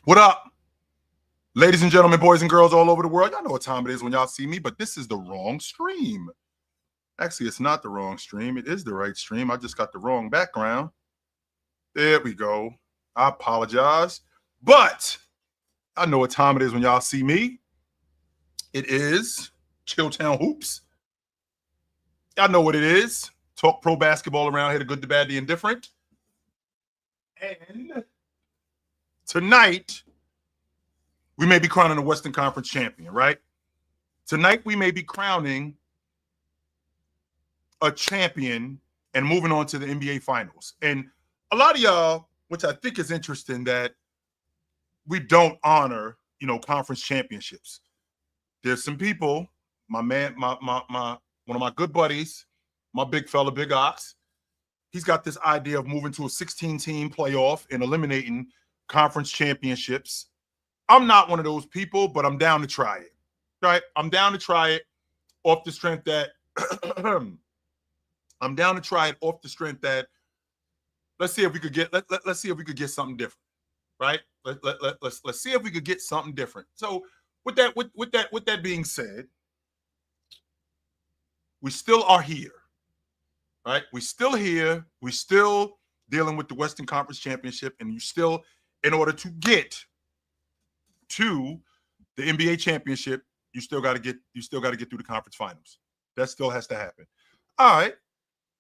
What up, ladies and gentlemen, boys and girls all over the world? Y'all know what time it is when y'all see me, but this is the wrong stream. Actually, it's not the wrong stream. It is the right stream. I just got the wrong background. There we go. I apologize. But I know what time it is when y'all see me. It is Chilltown Hoops. Y'all know what it is. Talk pro basketball around here, the good, the bad, the indifferent. And tonight, we may be crowning a Western Conference champion, right? Tonight, we may be crowning a champion and moving on to the NBA Finals. And a lot of y'all, which I think is interesting, that we don't honor, conference championships. There's some people, my man, my one of my good buddies, my big fella, Big Ox, he's got this idea of moving to a 16-team playoff and eliminating conference championships. I'm not one of those people, but I'm down to try it, right? I'm down to try it off the strength that let's see if we could get let's see if we could get something different, right? Let's see if we could get something different. So with that being said, we still are here, right? We're still here. We're still dealing with the Western Conference Championship, and you still, in order to get to the NBA championship, you still got to get through the conference finals. That still has to happen. All right.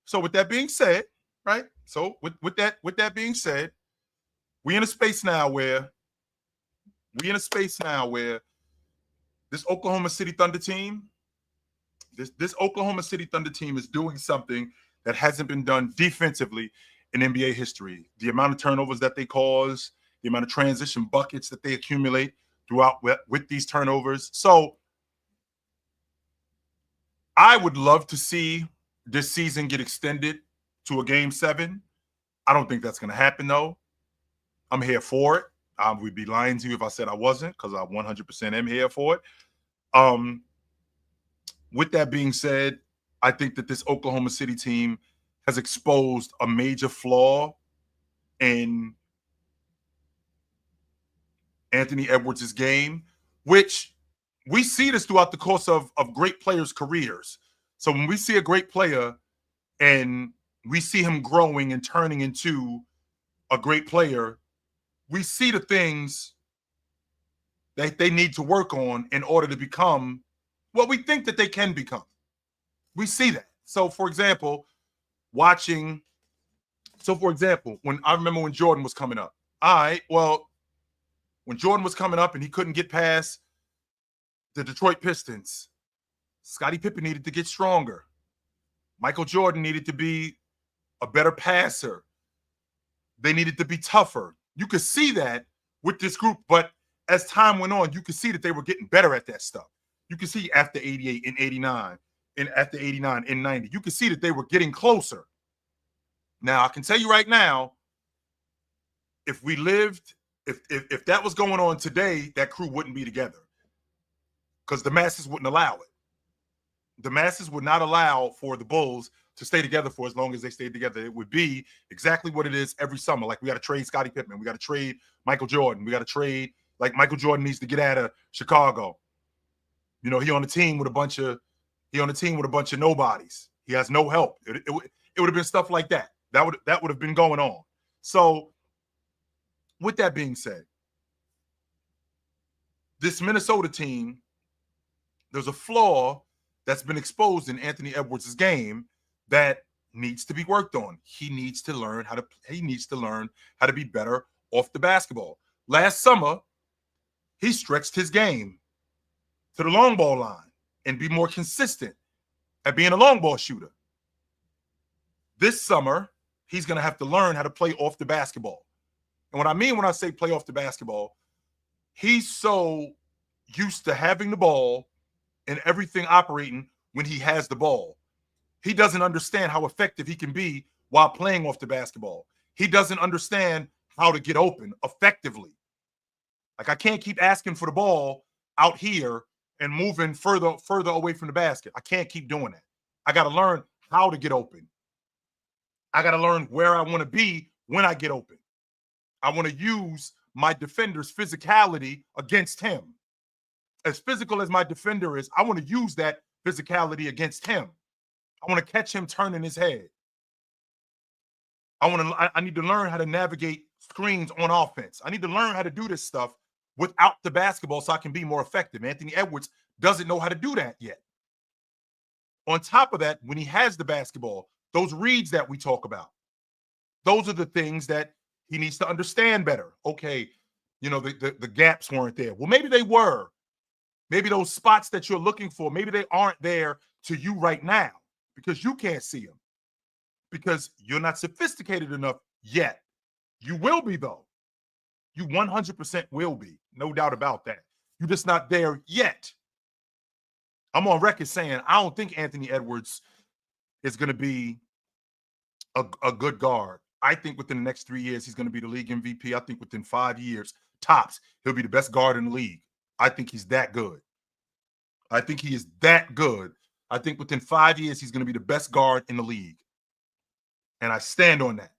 So with that being said, right? So with that being said, we're in a space now where this Oklahoma City Thunder team, this Oklahoma City Thunder team is doing something that hasn't been done defensively in NBA history. The amount of turnovers that they cause, the amount of transition buckets that they accumulate throughout with these turnovers. So I would love to see this season get extended to a Game 7. I don't think that's going to happen, though. I'm here for it. I would be lying to you if I said I wasn't, because I 100% am here for it. With that being said, I think that this Oklahoma City team has exposed a major flaw in Anthony Edwards' game, which we see this throughout the course of great players' careers. So when we see a great player and we see him growing and turning into a great player, we see the things that they need to work on in order to become what we think that they can become. We see that. So, for example, when I remember when Jordan was coming up. All right, well, when Jordan was coming up and he couldn't get past the Detroit Pistons, Scottie Pippen needed to get stronger. Michael Jordan needed to be a better passer. They needed to be tougher. You could see that with this group, but as time went on, you could see that they were getting better at that stuff. You could see after 88 and 89 and after 89 and 90, you could see that they were getting closer. Now, I can tell you right now, if that was going on today, that crew wouldn't be together because the masses wouldn't allow it. The masses would not allow for the Bulls to stay together for as long as they stayed together. It would be exactly what it is every summer. Like, we got to trade Scottie Pippen. We got to trade Michael Jordan. We got to trade, like, Michael Jordan needs to get out of Chicago. He on the team with a bunch of nobodies. He has no help. It would have been stuff like that. That would have been going on. So with that being said, this Minnesota team, there's a flaw that's been exposed in Anthony Edwards' game that needs to be worked on. He needs to learn how to be better off the basketball. Last summer, he stretched his game to the long ball line and be more consistent at being a long ball shooter. This summer, he's going to have to learn how to play off the basketball. And what I mean when I say play off the basketball, he's so used to having the ball and everything operating when he has the ball. He doesn't understand how effective he can be while playing off the basketball. He doesn't understand how to get open effectively. Like, I can't keep asking for the ball out here and moving further away from the basket. I can't keep doing that. I got to learn how to get open. I got to learn where I want to be when I get open. I want to use my defender's physicality against him. As physical as my defender is, I want to use that physicality against him. I want to catch him turning his head. I need to learn how to navigate screens on offense. I need to learn how to do this stuff without the basketball so I can be more effective. Anthony Edwards doesn't know how to do that yet. On top of that, when he has the basketball, those reads that we talk about, those are the things that he needs to understand better. Okay, the gaps weren't there. Well, maybe they were. Maybe those spots that you're looking for, maybe they aren't there to you right now because you can't see them, because you're not sophisticated enough yet. You will be, though. You 100% will be. No doubt about that. You're just not there yet. I'm on record saying I don't think Anthony Edwards is going to be a good guard. I think within the next 3 years, he's going to be the league MVP. I think within 5 years, tops, he'll be the best guard in the league. I think he's that good. I think he is that good. I think within 5 years, he's going to be the best guard in the league. And I stand on that.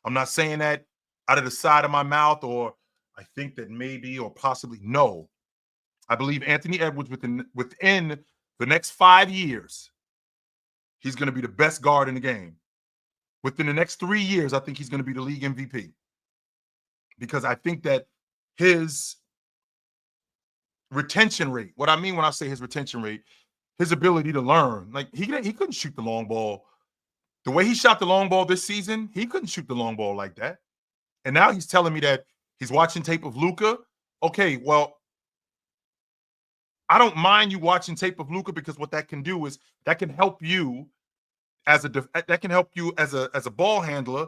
I'm not saying that out of the side of my mouth, or I think that maybe or possibly. No. I believe Anthony Edwards within the next 5 years, he's going to be the best guard in the game. Within the next 3 years, I think he's going to be the league MVP. Because I think that his retention rate, what I mean when I say his retention rate, his ability to learn, like he couldn't shoot the long ball. The way he shot the long ball this season, he couldn't shoot the long ball like that. And now he's telling me that he's watching tape of Luka. Okay, well, I don't mind you watching tape of Luka, because what that can do is that can help you as a ball handler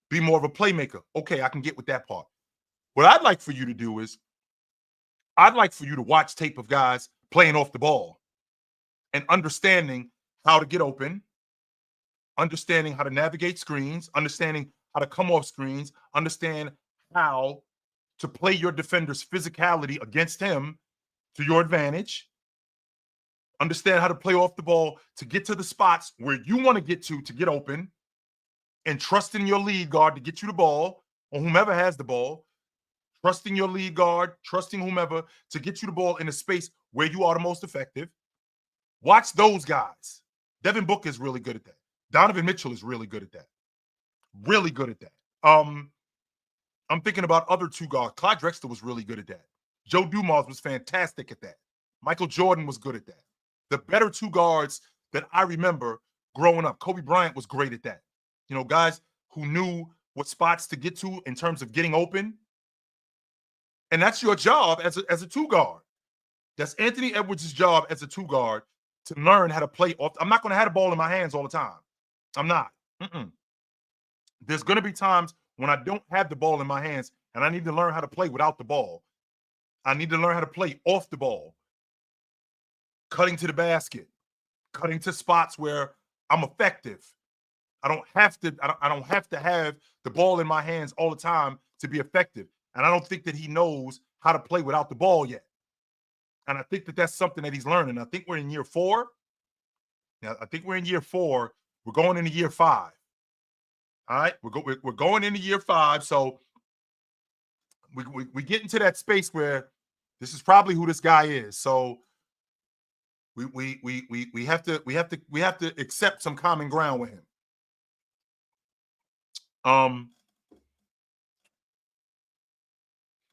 be more of a playmaker. Okay, I can get with that part. What I'd like for you to do is I'd like for you to watch tape of guys playing off the ball and understanding how to get open, understanding how to navigate screens, understanding how to come off screens, understand how to play your defender's physicality against him to your advantage, understand how to play off the ball to get to the spots where you want to get open, and trust in your lead guard to get you the ball, or whomever has the ball, trusting your lead guard, trusting whomever to get you the ball in a space where you are the most effective. Watch those guys. Devin Booker is really good at that. Donovan Mitchell is really good at that. Really good at that. I'm thinking about other two guards. Clyde Drexler was really good at that. Joe Dumars was fantastic at that. Michael Jordan was good at that. The better two guards that I remember growing up, Kobe Bryant was great at that. Guys who knew what spots to get to in terms of getting open. And that's your job as a two guard. That's Anthony Edwards' job as a two guard, to learn how to play off. I'm not going to have the ball in my hands all the time. I'm not. There's going to be times when I don't have the ball in my hands and I need to learn how to play without the ball. I need to learn how to play off the ball, cutting to the basket, cutting to spots where I'm effective. I don't have to have the ball in my hands all the time to be effective. And I don't think that he knows how to play without the ball yet. And I think that that's something that he's learning. I think we're in year 4. Now, I think we're in year 4. We're going into year 5. All right, we're going into year 5. So we get into that space where this is probably who this guy is. So we have to accept some common ground with him.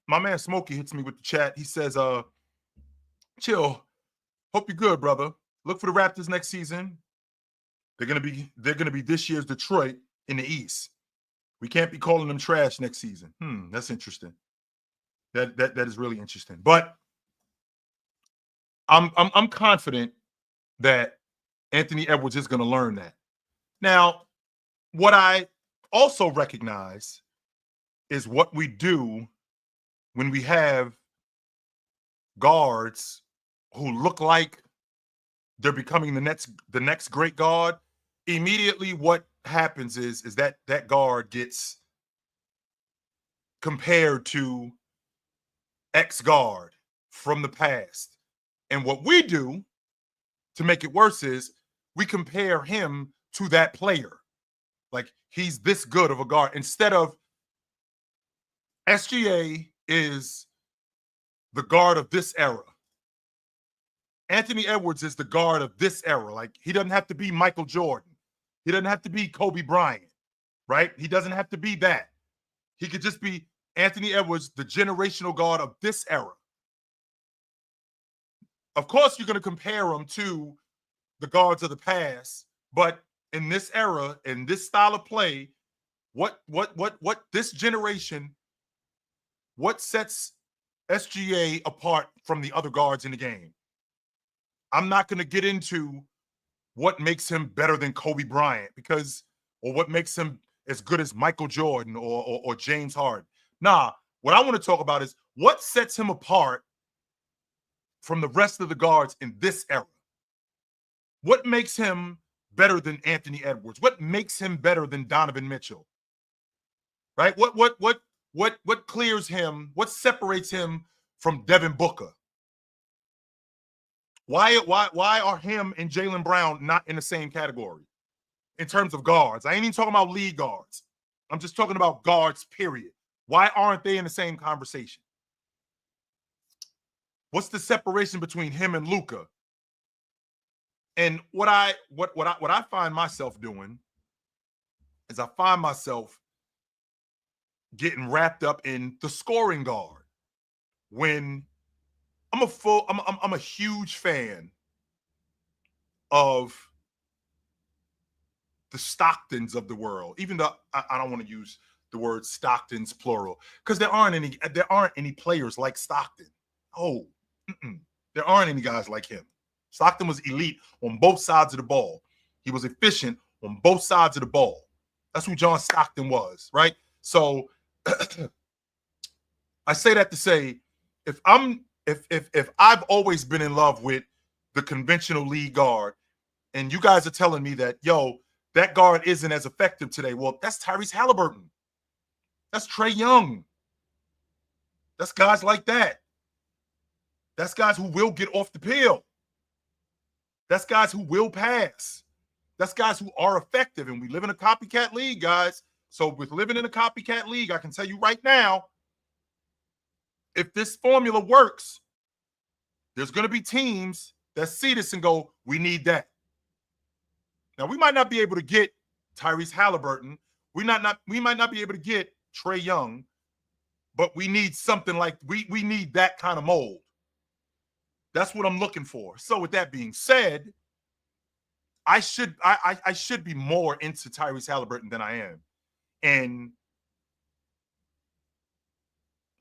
My man Smokey hits me with the chat. He says, chill. Hope you're good, brother. Look for the Raptors next season. They're gonna be this year's Detroit in the East. We can't be calling them trash next season. That's interesting. That is really interesting. But I'm confident that Anthony Edwards is going to learn that. Now, what I also recognize is what we do when we have guards who look like they're becoming the next great guard. Immediately what happens is that guard gets compared to X guard from the past. And what we do to make it worse is we compare him to that player. Like, he's this good of a guard, instead of SGA is the guard of this era. Anthony Edwards is the guard of this era. Like, he doesn't have to be Michael Jordan. He doesn't have to be Kobe Bryant, right? He doesn't have to be that. He could just be Anthony Edwards, the generational guard of this era. Of course, you're going to compare him to the guards of the past, but in this era, in this style of play, what this generation, what sets SGA apart from the other guards in the game? I'm not going to get into what makes him better than Kobe Bryant or what makes him as good as Michael Jordan or James Harden. Nah, what I want to talk about is what sets him apart from the rest of the guards in this era. What makes him better than Anthony Edwards? What makes him better than Donovan Mitchell? Right? What clears him? What separates him from Devin Booker? Why are him and Jaylen Brown not in the same category in terms of guards? I ain't even talking about lead guards. I'm just talking about guards, period. Why aren't they in the same conversation? What's the separation between him and Luka? And what I find myself doing is I find myself getting wrapped up in the scoring guard when I'm a huge fan of the Stocktons of the world, even though I don't want to use the word Stocktons plural, because there aren't any players like Stockton. Oh, there aren't any guys like him. Stockton was elite on both sides of the ball. He was efficient on both sides of the ball. That's who John Stockton was, right? So I say that to say, if I've always been in love with the conventional lead guard, and you guys are telling me that, yo, that guard isn't as effective today, well, that's Tyrese Halliburton. That's Trae Young. That's guys like that. That's guys who will get off the peel. That's guys who will pass. That's guys who are effective. And we live in a copycat league, guys. So with living in a copycat league, I can tell you right now, if this formula works, there's going to be teams that see this and go, we need that. Now, we might not be able to get Tyrese Halliburton. We might not be able to get Trae Young, but we need something like we need that kind of mold. That's what I'm looking for. So with that being said, I should be more into Tyrese Halliburton than I am. And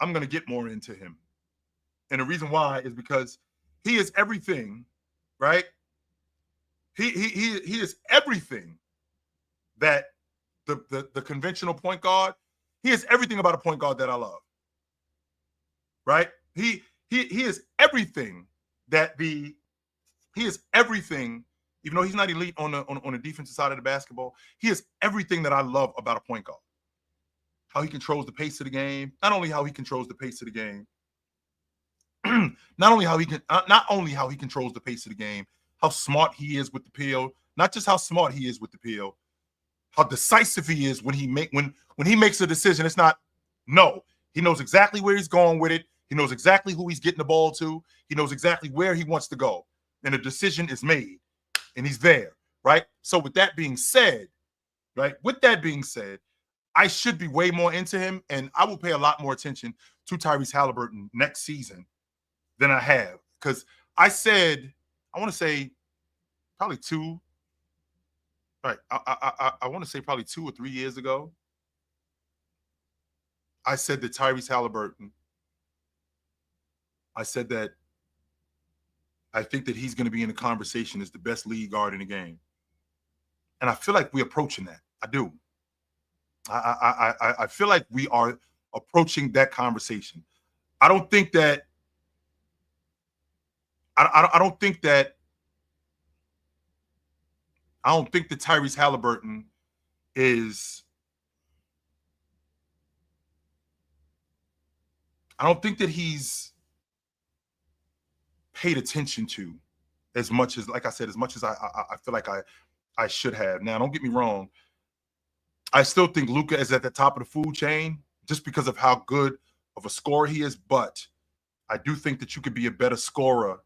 I'm going to get more into him. And the reason why is because he is everything, right? He is everything that the conventional point guard, he is everything about a point guard that I love. Right? He is everything he is everything, even though he's not elite on the defensive side of the basketball, he is everything that I love about a point guard. How he controls the pace of the game, not only how he controls the pace of the game, not only how he controls the pace of the game, how smart he is with the peel, not just how smart he is with the peel, how decisive he is when he makes a decision. It's not no. He knows exactly where he's going with it. He knows exactly who he's getting the ball to. He knows exactly where he wants to go. And a decision is made. And he's there, right? So with that being said, I should be way more into him, and I will pay a lot more attention to Tyrese Halliburton next season than I have. Because I want to say probably 2 or 3 years ago, I said that Tyrese Halliburton, I said that I think that he's going to be in the conversation as the best lead guard in the game. And I feel like we're approaching that. I do. I feel like we are approaching that conversation. I don't think that Tyrese Halliburton is. I don't think that he's paid attention to as much as, like I said, as much as I feel like I should have. Now, don't get me wrong. I still think Luka is at the top of the food chain just because of how good of a scorer he is, but I do think that you could be a better scorer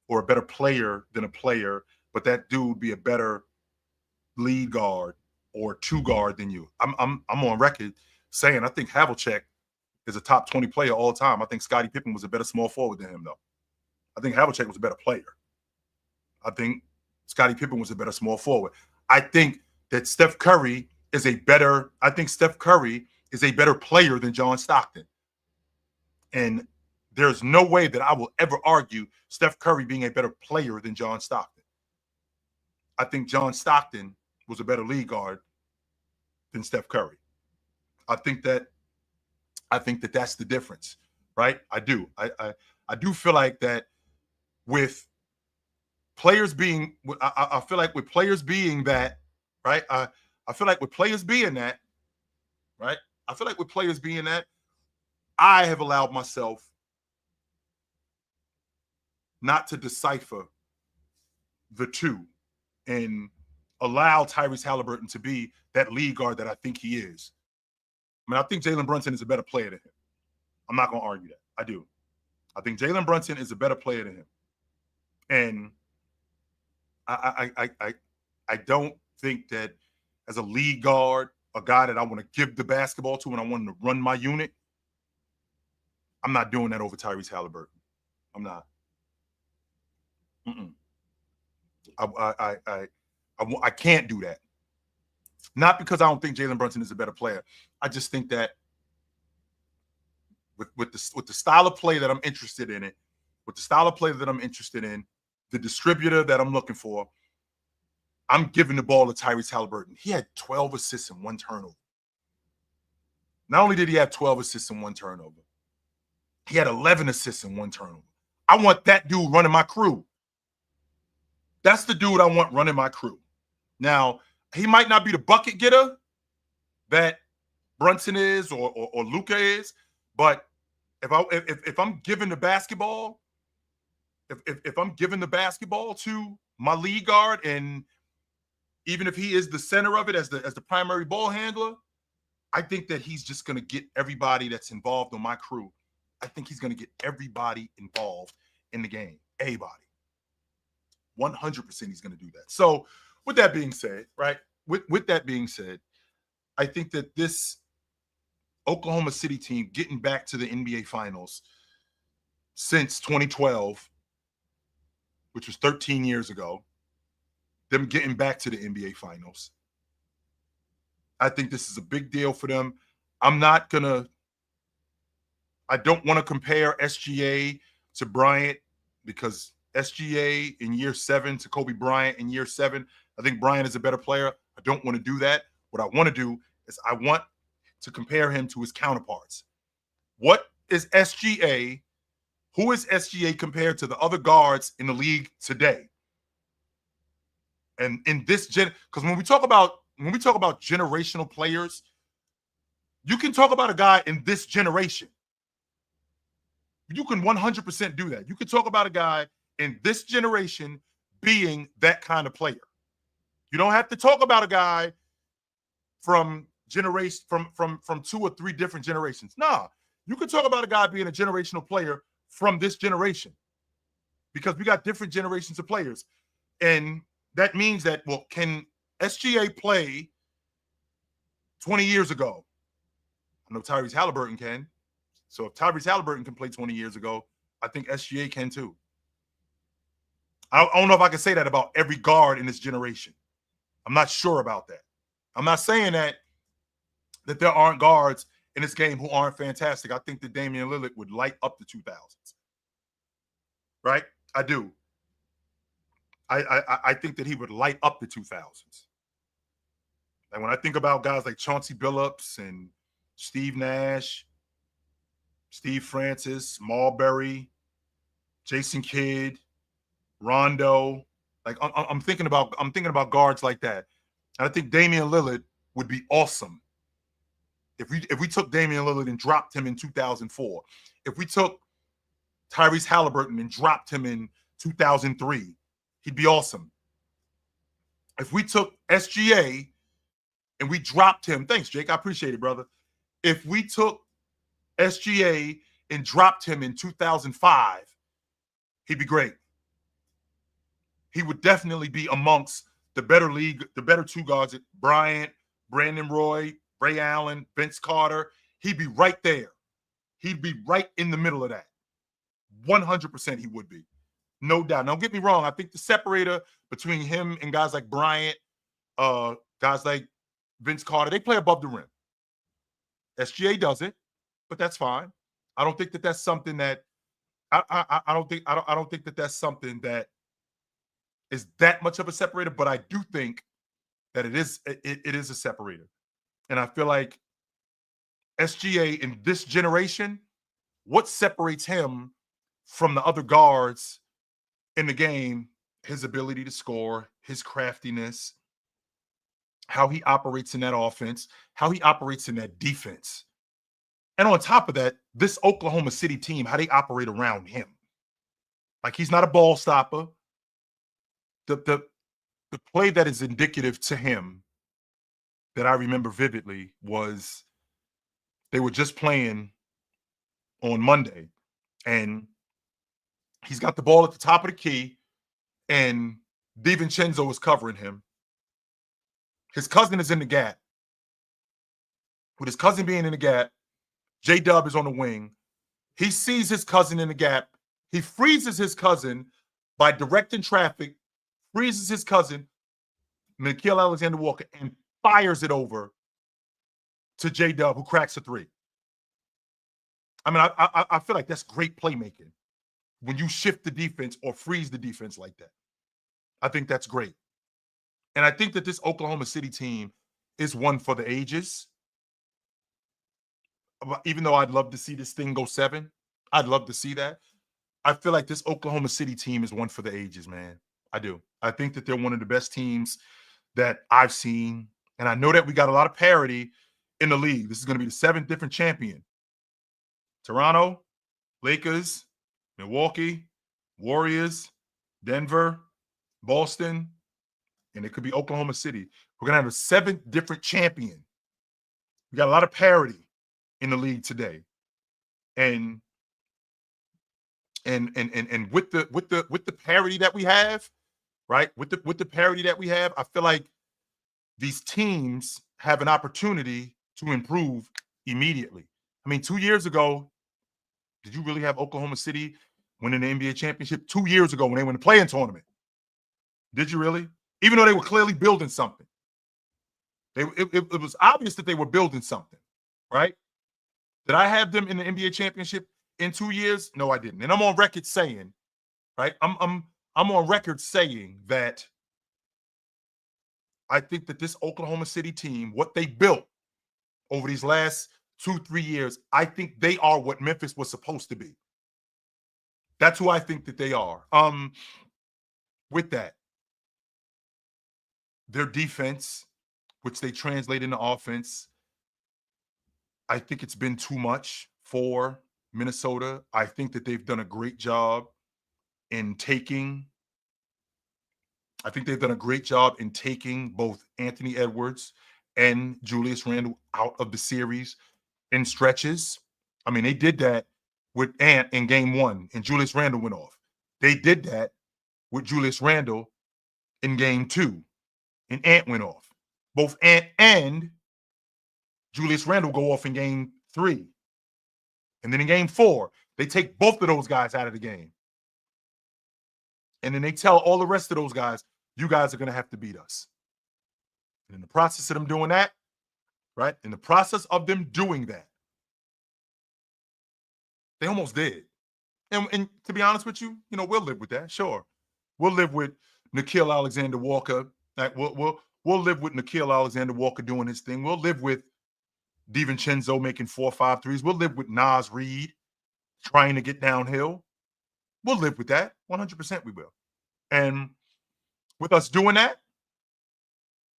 or a better player than a player, but that dude would be a better lead guard or two guard than you. I'm on record saying I think Havlicek is a top 20 player all the time. I think Scottie Pippen was a better small forward than him, though. I think Havlicek was a better player. I think Scottie Pippen was a better small forward. I think that Steph Curry is a better player than John Stockton. And there's no way that I will ever argue Steph Curry being a better player than John Stockton. I think John Stockton was a better lead guard than Steph Curry. I think that that's the difference, right? I do. I do feel like that with players being, I feel like with players being that, right? I feel like with players being that, right? I feel like with players being that, I have allowed myself not to decipher the two and allow Tyrese Halliburton to be that lead guard that I think he is. I mean, I think Jalen Brunson is a better player than him. I'm not going to argue that. I do. I think Jalen Brunson is a better player than him. And I don't think that as a lead guard, a guy that I want to give the basketball to and I want him to run my unit, I'm not doing that over Tyrese Halliburton. I'm not. I can't do that. Not because I don't think Jalen Brunson is a better player. I just think that with the style of play that I'm interested in, the distributor that I'm looking for, I'm giving the ball to Tyrese Halliburton. He had 12 assists and 1 turnover. Not only did he have 12 assists and 1 turnover, he had 11 assists and 1 turnover. I want that dude running my crew. That's the dude I want running my crew. Now, he might not be the bucket getter that Brunson is or Luka is, but if I'm giving the basketball, if I'm giving the basketball to my lead guard, and even if he is the center of it as the primary ball handler, I think that he's just going to get everybody that's involved on my crew. I think he's going to get everybody involved in the game. Everybody. 100% he's going to do that. So with that being said, right, with that being said, I think that this Oklahoma City team getting back to the NBA Finals since 2012, which was 13 years ago, them getting back to the NBA Finals, I think this is a big deal for them. I don't want to compare SGA to Bryant because SGA in year 7 to Kobe Bryant in year 7, I think Bryant is a better player. I don't want to do that. What I want to do is I want to compare him to his counterparts. What is SGA? Who is SGA compared to the other guards in the league today? And in this because when we talk about generational players, you can talk about a guy in this generation. You can 100% do that. You can talk about a guy in this generation being that kind of player. You don't have to talk about a guy from 2 or 3 different generations. Nah, you can talk about a guy being a generational player from this generation because we got different generations of players. And that means that, well, can SGA play 20 years ago? I know Tyrese Halliburton can. So if Tyrese Halliburton can play 20 years ago, I think SGA can too. I don't know if I can say that about every guard in this generation. I'm not sure about that. I'm not saying that there aren't guards in this game who aren't fantastic. I think that Damian Lillard would light up the 2000s. Right? I do. I think that he would light up the 2000s. And when I think about guys like Chauncey Billups and Steve Nash, Steve Francis, Marbury, Jason Kidd, Rondo, like I'm thinking about guards like that. And I think Damian Lillard would be awesome if we took Damian Lillard and dropped him in 2004. If we took Tyrese Halliburton and dropped him in 2003, he'd be awesome. If we took SGA and we dropped him, thanks, Jake. I appreciate it, brother. If we took SGA and dropped him in 2005, he'd be great. He would definitely be amongst the better league, the better two guards, Bryant, Brandon Roy, Ray Allen, Vince Carter. He'd be right there. He'd be right in the middle of that. 100% he would be. No doubt. Now, don't get me wrong. I think the separator between him and guys like Bryant, guys like Vince Carter, they play above the rim. SGA doesn't, but that's fine. I don't think that that's something that I don't think that that's something that is that much of a separator. But I do think that it is a separator, and I feel like SGA in this generation, what separates him from the other guards in the game, his ability to score, his craftiness, how he operates in that offense, how he operates in that defense. And on top of that, this Oklahoma City team, how they operate around him. Like, he's not a ball stopper. The play that is indicative to him that I remember vividly was they were just playing on Monday, and he's got the ball at the top of the key, and DiVincenzo is covering him. His cousin is in the gap. With his cousin being in the gap, J-Dub is on the wing. He sees his cousin in the gap. He freezes his cousin by directing traffic, freezes his cousin, Nickeil Alexander-Walker, and fires it over to J-Dub, who cracks a three. I mean, I feel like that's great playmaking when you shift the defense or freeze the defense like that. I think that's great. And I think that this Oklahoma City team is one for the ages. Even though I'd love to see this thing go 7, I'd love to see that. I feel like this Oklahoma City team is one for the ages, man. I do. I think that they're one of the best teams that I've seen. And I know that we got a lot of parity in the league. This is going to be the 7th different champion. Toronto, Lakers, Milwaukee, Warriors, Denver, Boston, and it could be Oklahoma City. We're going to have a 7th different champion. We got a lot of parity in the league today. And with the parity that we have, right? With the parity that we have, I feel like these teams have an opportunity to improve immediately. I mean, 2 years ago, did you really have Oklahoma City winning the NBA championship? 2 years ago when they were in the play-in tournament. Did you really? Even though they were clearly building something. It was obvious that they were building something, right? Did I have them in the NBA championship in 2 years? No, I didn't. And I'm on record saying, right? I'm on record saying that I think that this Oklahoma City team, what they built over these last 2-3 years, I think they are what Memphis was supposed to be. That's who I think that they are. With that, their defense, which they translate into offense, I think it's been too much for Minnesota. I think that they've done a great job in taking both Anthony Edwards and Julius Randle out of the series in stretches. I mean, they did that with Ant in game 1, and Julius Randle went off. They did that with Julius Randle in game 2, and Ant went off. Both Ant and Julius Randle go off in game 3. And then in game 4, they take both of those guys out of the game. And then they tell all the rest of those guys, you guys are going to have to beat us. And in the process of them doing that, right? In the process of them doing that, they almost did. And to be honest with you, we'll live with that. Sure. We'll live with Nickeil Alexander-Walker. Like we'll live with Nickeil Alexander-Walker doing his thing. We'll live with DiVincenzo making 4 or 5 threes. We'll live with Naz Reid trying to get downhill. We'll live with that. 100% we will. And with us doing that,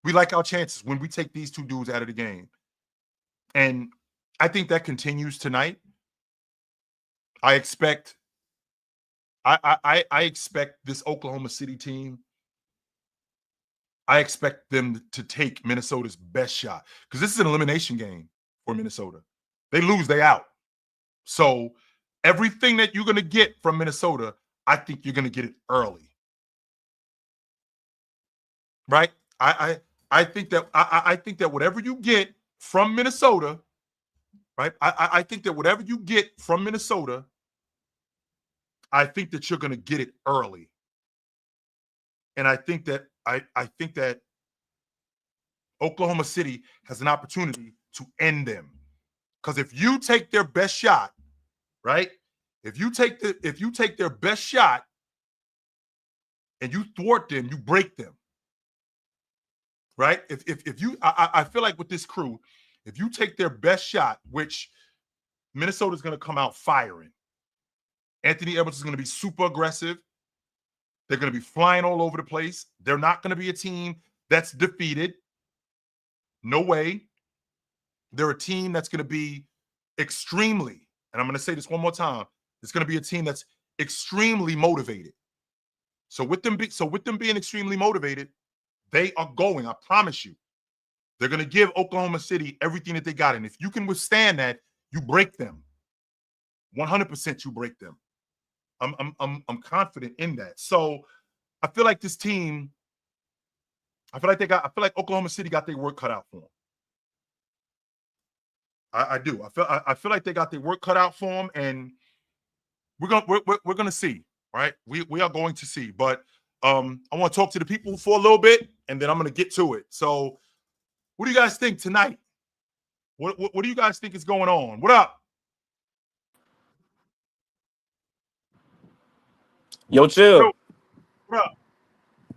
we like our chances when we take these two dudes out of the game. And I think that continues tonight. I expect this Oklahoma City team, I expect them to take Minnesota's best shot, because this is an elimination game for Minnesota. They lose, they out. So everything that you're going to get from Minnesota, I think you're going to get it early. Right? I think that whatever you get from Minnesota, right? I think that whatever you get from Minnesota, I think that you're going to get it early. And I think that Oklahoma City has an opportunity to end them. Because if you take their best shot, right? If you take their best shot and you thwart them, you break them. Right? If you I feel like with this crew, if you take their best shot, which Minnesota's going to come out firing. Anthony Edwards is going to be super aggressive. They're going to be flying all over the place. They're not going to be a team that's defeated. No way. They're a team that's going to be extremely, and I'm going to say this one more time, it's going to be a team that's extremely motivated. So with them being extremely motivated, they are going, I promise you. They're going to give Oklahoma City everything that they got. And if you can withstand that, you break them. 100% you break them. I'm confident in that. So I feel like this team, I feel like Oklahoma City got their work cut out for them. I do. I feel like they got their work cut out for them, and we're gonna see. Right? We are going to see. But I want to talk to the people for a little bit, and then I'm gonna get to it. So what do you guys think tonight? What do you guys think is going on? What up? Yo, chill. Yo, what up?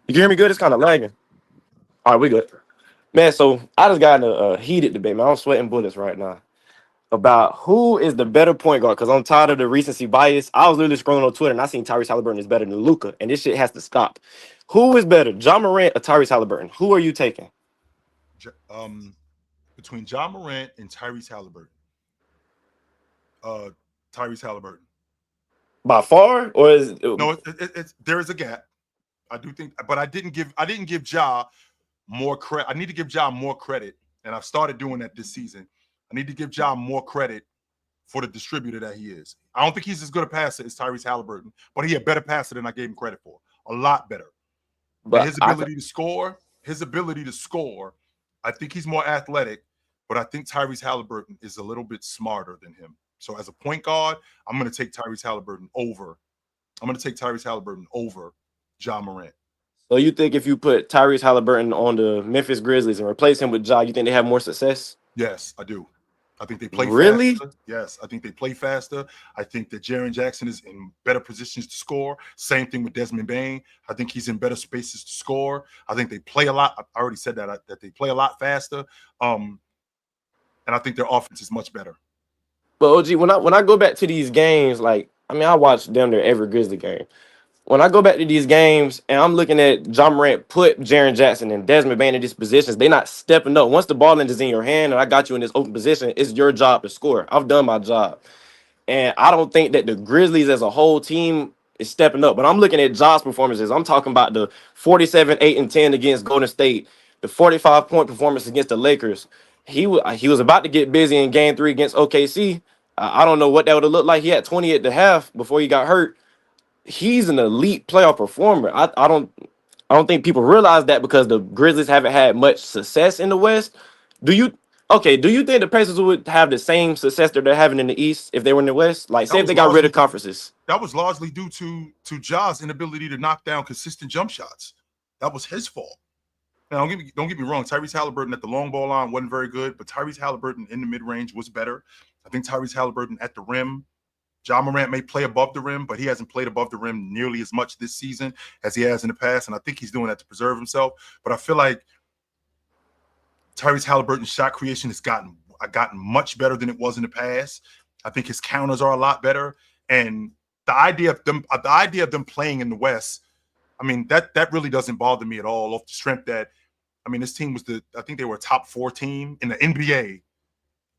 You can hear me good? It's kind of lagging. All right, we good. Man, so I just got in a heated debate, man. I'm sweating bullets right now about who is the better point guard because I'm tired of the recency bias. I was literally scrolling on Twitter and I seen Tyrese Halliburton is better than Luka, and this shit has to stop. Who is better, Ja Morant or Tyrese Halliburton? Who are you taking? Between Ja Morant and Tyrese Halliburton. Tyrese Halliburton. By far, or is No, it's there is a gap. I do think, but I didn't give Ja more credit. I need to give Ja more credit, and I've started doing that this season. I need to give Ja more credit for the distributor that he is. I don't think he's as good a passer as Tyrese Halliburton, but he a better passer than I gave him credit for. A lot better. And his ability to score, I think he's more athletic, but I think Tyrese Halliburton is a little bit smarter than him. So as a point guard, I'm going to take Tyrese Halliburton over. Ja Morant. So you think if you put Tyrese Halliburton on the Memphis Grizzlies and replace him with Ja, you think they have more success? Yes, I do. I think they play really faster. Yes, I think they play faster. I think that Jaren Jackson is in better positions to score. Same thing with Desmond Bane. I think he's in better spaces to score. I think they play a lot. I already said that they play a lot faster. And I think their offense is much better. But OG, when I go back to these games, like I watch damn near every Grizzly game. When I go back to these games and I'm looking at Ja Morant put Jaren Jackson and Desmond Bane in these positions, they're not stepping up. Once the ball is in your hand and I got you in this open position, it's your job to score. I've done my job. And I don't think that the Grizzlies as a whole team is stepping up. But I'm looking at Ja's performances. I'm talking about the 47, 8, and 10 against Golden State, the 45-point performance against the Lakers. He was about to get busy in game 3 against OKC. I don't know what that would have looked like. He had 20 at the half before he got hurt. He's an elite playoff performer. I don't think people realize that because the Grizzlies haven't had much success in the West. Do you think the Pacers would have the same success that they're having in the East if they were in the West? Like, say if they got rid of conferences. That was largely due to Ja's inability to knock down consistent jump shots. That was his fault. Now, don't get me wrong. Tyrese Halliburton at the long ball line wasn't very good, but Tyrese Halliburton in the mid-range was better. I think Tyrese Halliburton at the rim, Ja Morant may play above the rim, but he hasn't played above the rim nearly as much this season as he has in the past, and I think he's doing that to preserve himself. But I feel like Tyrese Halliburton's shot creation has gotten much better than it was in the past. I think his counters are a lot better, and the idea of them playing in the West, I mean, that really doesn't bother me at all. Off the strength that, I mean, this team I think they were a top 4 team in the NBA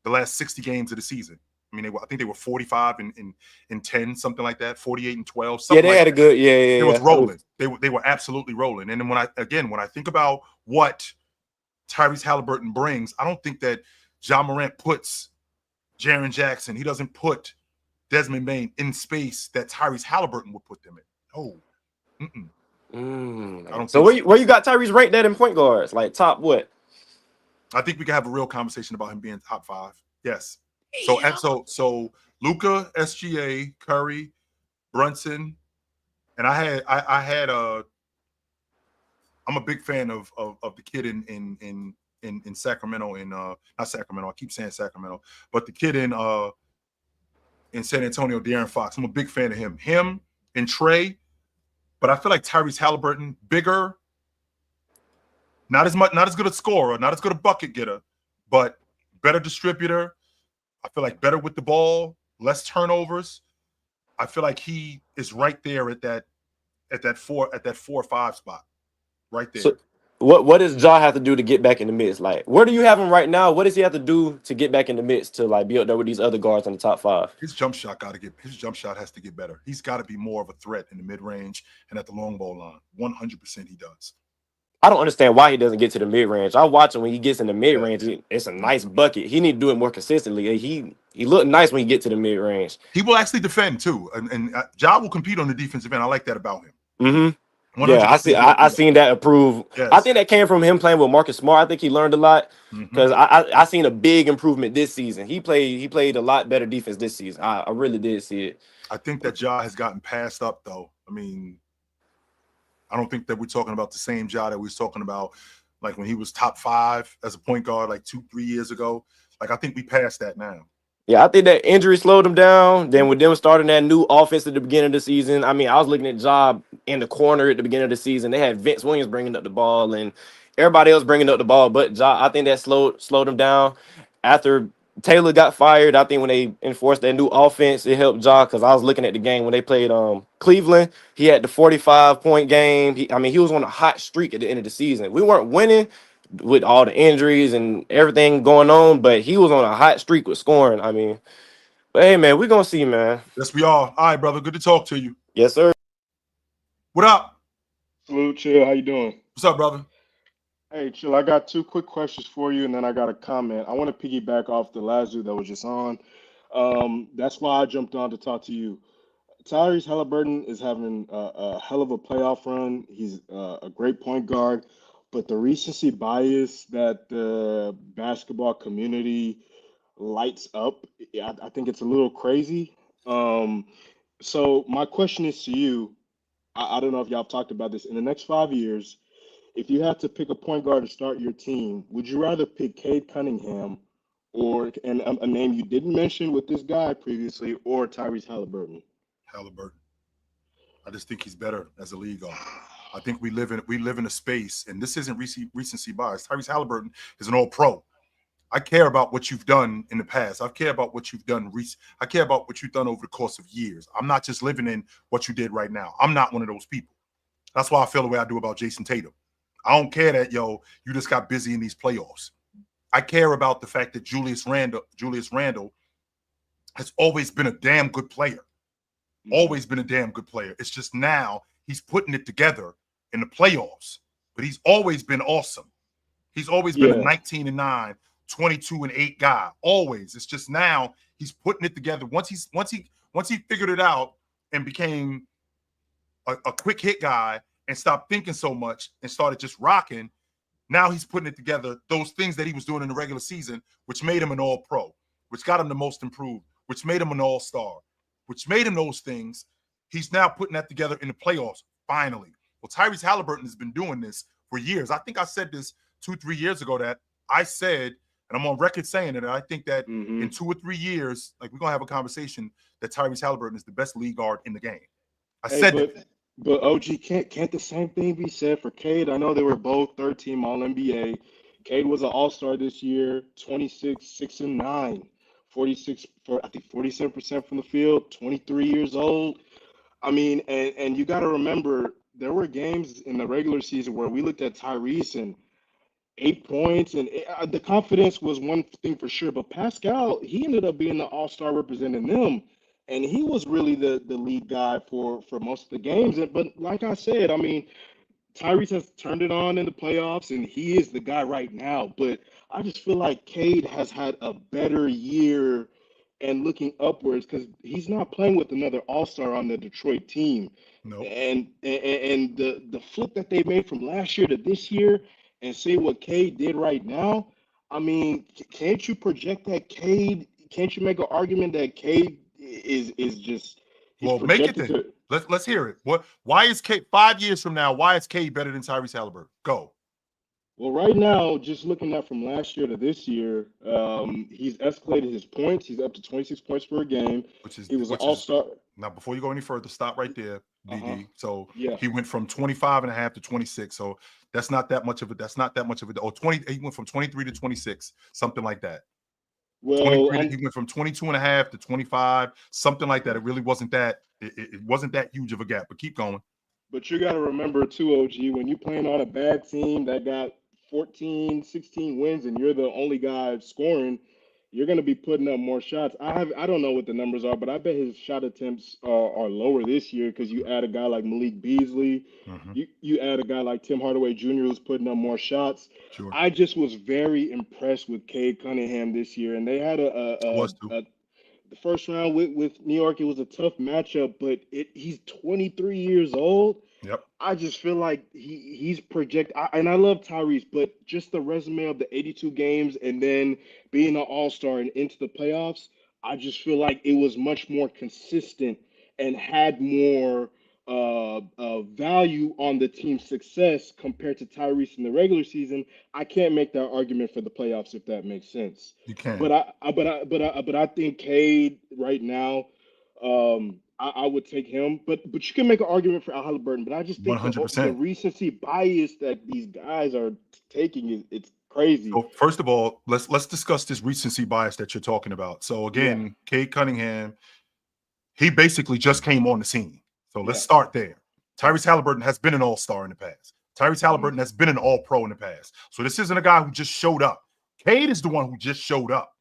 the last 60 games of the season. I mean, I think they were 45 and 10, something like that, 48 and 12. Yeah, they had a good, yeah. It was rolling. They were absolutely rolling. And then when I think about what Tyrese Halliburton brings, I don't think that Ja Morant puts Jaren Jackson. He doesn't put Desmond Bain in space that Tyrese Halliburton would put them in. No. I don't So think so. where you got Tyrese ranked that in point guards? Like top what? I think we can have a real conversation about him being top 5. Yes. So Luka, SGA, Curry, Brunson, and I'm a big fan of the kid in Sacramento, not Sacramento. I keep saying Sacramento, but the kid in San Antonio, De'Aaron Fox. I'm a big fan of him. Him and Trey, but I feel like Tyrese Halliburton, bigger, not as good a scorer, not as good a bucket getter, but better distributor. I feel like better with the ball, less turnovers. I feel like he is right there at that 4 or 5 spot, right there. So what does Ja have to do to get back in the mix? Like, where do you have him right now? What does he have to do to get back in the mix to like be up there with these other guards in the top 5? His jump shot has to get better. He's got to be more of a threat in the mid range and at the long ball line. 100% he does. I don't understand why he doesn't get to the mid range. I watch him when he gets in the mid range. It's a nice bucket. He need to do it more consistently. He look nice when he get to the mid range. He will actually defend too, and Ja will compete on the defensive end. I like that about him. Mm-hmm. Yeah, I seen that improve. Yes. I think that came from him playing with Marcus Smart. I think he learned a lot because I seen a big improvement this season. He played a lot better defense this season. I really did see it. I think that Ja has gotten passed up though. I mean, I don't think that we're talking about the same Ja that we was talking about like when he was top 5 as a point guard like 2-3 years ago. Like I think we passed that now. Yeah, I think that injury slowed him down. Then with them starting that new offense at the beginning of the season, I mean, I was looking at Ja in the corner at the beginning of the season. They had Vince Williams bringing up the ball and everybody else bringing up the ball, but Ja, I think that slowed him down. After Taylor got fired, I think when they enforced that new offense, it helped Ja because I was looking at the game when they played Cleveland. He had the 45-point game. He was on a hot streak at the end of the season. We weren't winning with all the injuries and everything going on, but he was on a hot streak with scoring. But hey, man, we're going to see, man. Yes, we are. All right, brother. Good to talk to you. Yes, sir. What up? Salute, Chill. How you doing? What's up, brother? Hey, Chill, I got 2 quick questions for you, and then I got a comment. I want to piggyback off the last dude that was just on. That's why I jumped on to talk to you. Tyrese Halliburton is having a hell of a playoff run. He's a great point guard, but the recency bias that the basketball community lights up, I think it's a little crazy. So my question is to you. I don't know if y'all have talked about this. In the next 5 years, if you had to pick a point guard to start your team, would you rather pick Cade Cunningham or a name you didn't mention with this guy previously, or Tyrese Halliburton? Halliburton. I just think he's better as a league guard. I think we live in a space, and this isn't recency bias. Tyrese Halliburton is an all-pro. I care about what you've done in the past. I care about what you've done. I care about what you've done over the course of years. I'm not just living in what you did right now. I'm not one of those people. That's why I feel the way I do about Jason Tatum. I don't care that, you just got busy in these playoffs. I care about the fact that Julius Randle has always been a damn good player. Always been a damn good player. It's just now he's putting it together in the playoffs. But he's always been awesome. He's always been a 19-9, 22-8 guy. Always. It's just now he's putting it together. Once he figured it out and became a quick hit guy and stopped thinking so much and started just rocking, now he's putting it together. Those things that he was doing in the regular season, which made him an all-pro, which got him the most improved, which made him an all-star, which made him those things. He's now putting that together in the playoffs, finally. Well, Tyrese Halliburton has been doing this for years. I think I said this 2-3 years ago that I said, and I'm on record saying it, I think that in 2 or 3 years, like we're going to have a conversation that Tyrese Halliburton is the best league guard in the game. I said that. But OG, can't the same thing be said for Cade? I know they were both third-team All-NBA. Cade was an All-Star this year, 26, 6-9, 47% from the field, 23 years old. I mean, and you got to remember, there were games in the regular season where we looked at Tyrese and 8 points, and the confidence was one thing for sure. But Pascal, he ended up being the all-star representing them, and he was really the lead guy for most of the games. But like I said, I mean, Tyrese has turned it on in the playoffs, and he is the guy right now. But I just feel like Cade has had a better year and looking upwards because he's not playing with another all-star on the Detroit team. Nope. And the flip that they made from last year to this year and say what Cade did right now, I mean, can't you project that Cade? Can't you make an argument that Cade is just he's Well, make it projected then. to? Let's hear it. Why is Cade 5 years from now? Why is Cade better than Tyrese Halliburton? Go. Well, right now, just looking at from last year to this year, he's escalated his points. He's up to 26 points per game. He was an Which is all-star. now before you go any further, stop right there, Uh-huh. BD. So Yeah. he went from 25 and a half to 26. So that's not that much of it. That's not that much of it. Or 20, he went from 23 to 26, something like that. Well, 23, he went from 22 and a half to 25, something like that. It really wasn't that, it wasn't that huge of a gap, but keep going. but you got to remember too, OG, when you playing on a bad team that got 14, 16 wins and you're the only guy scoring, you're going to be putting up more shots. I don't know what the numbers are, but I bet his shot attempts are lower this year because you add a guy like Malik Beasley, Mm-hmm. you add a guy like Tim Hardaway Jr. who's putting up more shots. Sure. I just was very impressed with Cade Cunningham this year, and they had the first round with New York. It was a tough matchup, but he's 23 years old. Yep. I just feel like he's and I love Tyrese, but just the resume of the 82 games and then being an all-star and into the playoffs, I just feel like it was much more consistent and had more value on the team's success compared to Tyrese in the regular season. I can't make that argument for the playoffs if that makes sense. You can. But I think Cade right now. I would take him, but you can make an argument for Al Halliburton. But I just think the 100%. recency bias that these guys are taking it's crazy. So first of all, let's discuss this recency bias that you're talking about. So again, Cade Cunningham, he basically just came on the scene. So let's start there. Tyrese Halliburton has been an all-star in the past. Tyrese Halliburton has been an all-pro in the past. So this isn't a guy who just showed up. Cade is the one who just showed up.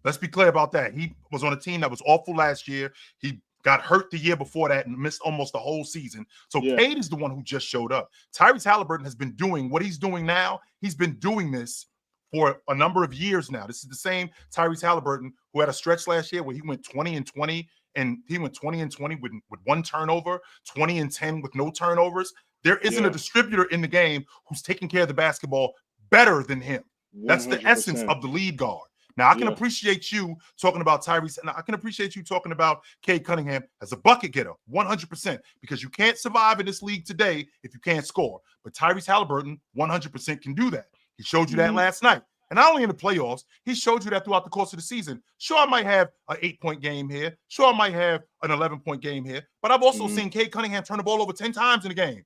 Let's be clear about that. He was on a team that was awful last year. He got hurt the year before that and missed almost the whole season. So Cade is the one who just showed up. Tyrese Halliburton has been doing what he's doing now. He's been doing this for a number of years now. This is the same Tyrese Halliburton who had a stretch last year where he went 20-20, and he went 20-20 with one turnover, 20-10 with no turnovers. There isn't a distributor in the game who's taking care of the basketball better than him. 100%. That's the essence of the lead guard. Now, I can appreciate you talking about Tyrese, and I can appreciate you talking about Cade Cunningham as a bucket getter, 100%, because you can't survive in this league today if you can't score. But Tyrese Halliburton, 100% can do that. He showed you that last night. And not only in the playoffs, he showed you that throughout the course of the season. Sure, I might have an 8-point game here. Sure, I might have an 11-point game here. But I've also seen Cade Cunningham turn the ball over 10 times in a game.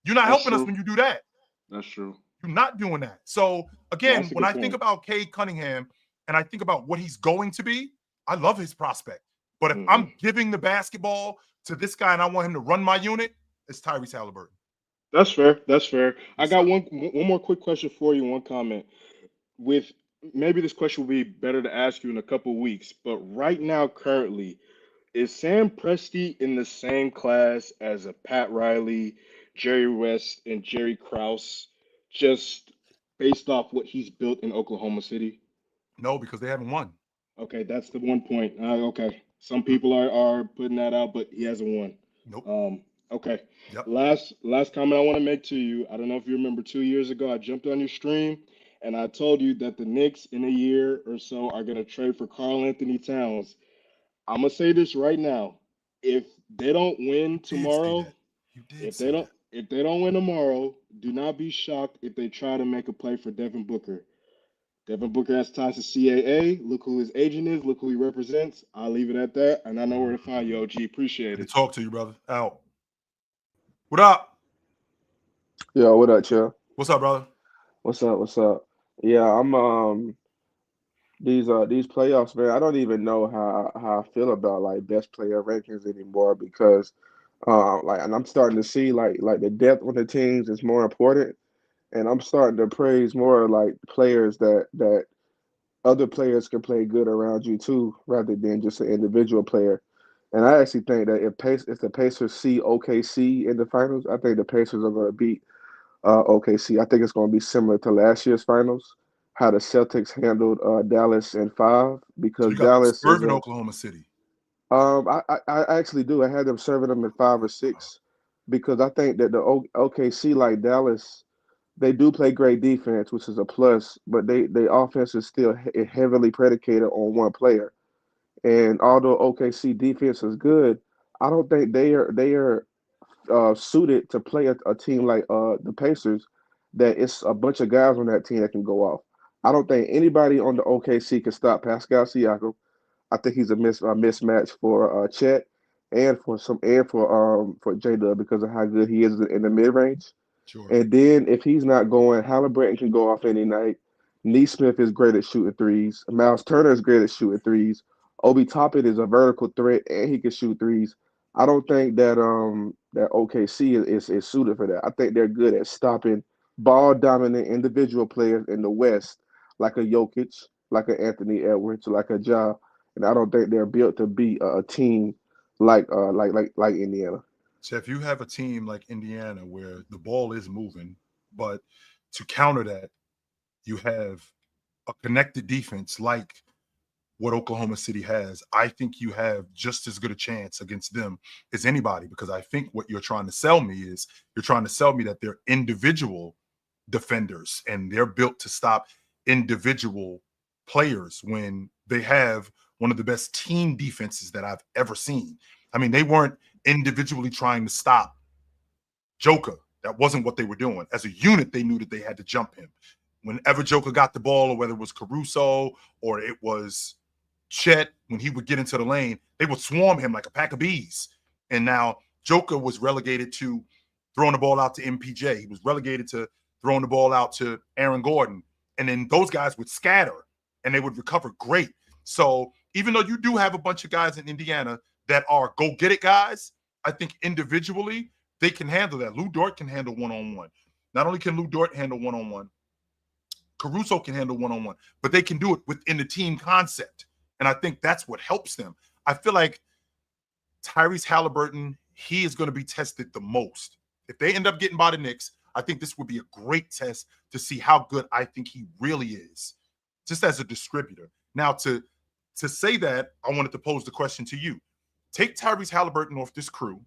You're not helping us when you do that. That's true. You're not doing that. So, again, when I think about Cade Cunningham, and I think about what he's going to be, I love his prospect. But if I'm giving the basketball to this guy and I want him to run my unit, it's Tyrese Halliburton. That's fair. That's fair. I got one more quick question for you, one comment. With maybe this question will be better to ask you in a couple of weeks, but right now, currently, is Sam Presti in the same class as a Pat Riley, Jerry West, and Jerry Krause, just based off what he's built in Oklahoma City? No, because they haven't won. Okay, that's the one point. Okay, some people are putting that out, but he hasn't won. Nope. Okay. Yep. Last comment I want to make to you. I don't know if you remember 2 years ago, I jumped on your stream and I told you that the Knicks in a year or so are going to trade for Karl Anthony Towns. I'm gonna say this right now: if they don't win tomorrow, if they don't win tomorrow, do not be shocked if they try to make a play for Devin Booker. Devin Booker has ties to CAA. Look who his agent is. Look who he represents. I'll leave it at that, and I know where to find you, OG. Appreciate it. Good to talk to you, brother. Out. What up? Yo, what up, Chill? What's up, brother? What's up? What's up? Yeah, I'm these playoffs, man. I don't even know how I feel about like best player rankings anymore because and I'm starting to see like the depth on the teams is more important, and I'm starting to praise more like players that other players can play good around you too, rather than just an individual player. And I actually think that if the Pacers see OKC in the finals, I think the Pacers are going to beat OKC. I think it's going to be similar to last year's finals. how the Celtics handled Dallas in 5 So because you got them Dallas is swerving a Oklahoma City. I actually do. I had them serving them in 5 or 6 because I think that the OKC like Dallas, they do play great defense, which is a plus, but they offense is still heavily predicated on one player. And although OKC defense is good, I don't think they are suited to play a team like the Pacers. That it's a bunch of guys on that team that can go off. I don't think anybody on the OKC can stop Pascal Siakam. I think he's a mismatch for Chet and for J Dub because of how good he is in the mid range. Sure. And then if he's not going, Halliburton can go off any night. Neesmith is great at shooting threes. Miles Turner is great at shooting threes. Obi Toppin is a vertical threat and he can shoot threes. I don't think that OKC is suited for that. I think they're good at stopping ball dominant individual players in the West, like a Jokic, like an Anthony Edwards, like a Ja. And I don't think they're built to be a team like Indiana. So if you have a team like Indiana where the ball is moving, but to counter that, you have a connected defense like what Oklahoma City has. I think you have just as good a chance against them as anybody because I think what you're trying to sell me is you're trying to sell me that they're individual defenders and they're built to stop individual players when they have one of the best team defenses that I've ever seen. I mean, they weren't individually trying to stop Joker. That wasn't what they were doing. As a unit, they knew that they had to jump him. Whenever Joker got the ball, or whether it was Caruso or it was Chet, when he would get into the lane, they would swarm him like a pack of bees. And now Joker was relegated to throwing the ball out to MPJ. He was relegated to throwing the ball out to Aaron Gordon. And then those guys would scatter and they would recover great. So even though you do have a bunch of guys in Indiana that are go-get-it guys, I think individually they can handle that. Lou Dort can handle one-on-one. Not only can Lou Dort handle one-on-one, Caruso can handle one-on-one, but they can do it within the team concept. And I think that's what helps them. I feel like Tyrese Halliburton, he is going to be tested the most. If they end up getting by the Knicks, I think this would be a great test to see how good I think he really is, just as a distributor. Now, to say that, I wanted to pose the question to you. Take Tyrese Halliburton off this crew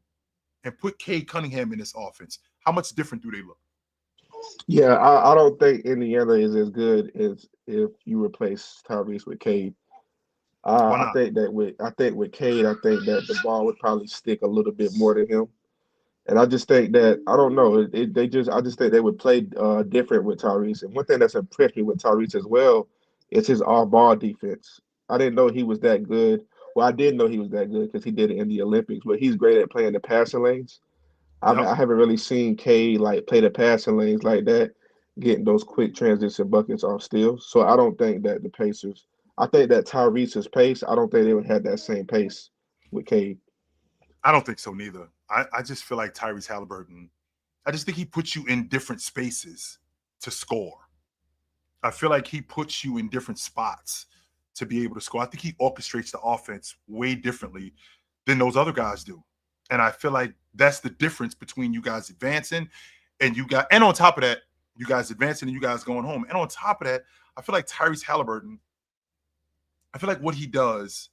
and put Cade Cunningham in this offense. How much different do they look? Yeah, I don't think Indiana is as good as if you replace Tyrese with Cade. Why I not? think that with Cade, I think that the ball would probably stick a little bit more to him. And I just think that I don't know. I just think they would play different with Tyrese. And one thing that's impressed me with Tyrese as well is his off-ball defense. I didn't know he was that good. Well, I did know he was that good because he did it in the Olympics. But he's great at playing the passing lanes. Yep. I haven't really seen Cade like play the passing lanes like that, getting those quick transition buckets off steals. So I don't think that the Pacers. I think that Tyrese's pace. I don't think they would have that same pace with Cade. I don't think so neither. I just feel like Tyrese Halliburton, I just think he puts you in different spaces to score. I feel like he puts you in different spots to be able to score. I think he orchestrates the offense way differently than those other guys do. And I feel like that's the difference between you guys advancing and on top of that, you guys advancing and you guys going home. And on top of that, I feel like Tyrese Halliburton, I feel like what he does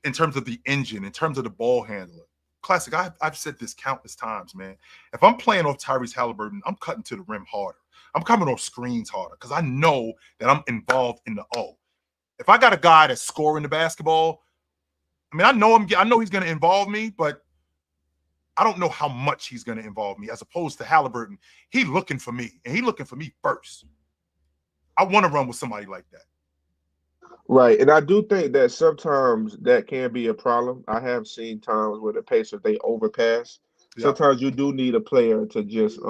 in terms of the engine, in terms of the ball handler. Classic, I've said this countless times, man. If I'm playing off Tyrese Halliburton, I'm cutting to the rim harder. I'm coming off screens harder because I know that I'm involved in the O. If I got a guy that's scoring the basketball, I mean, I know he's going to involve me, but I don't know how much he's going to involve me as opposed to Halliburton. He looking for me, and he looking for me first. I want to run with somebody like that. Right, and I do think that sometimes that can be a problem. I have seen times where the Pacers they overpass. Yep, Sometimes you do need a player to just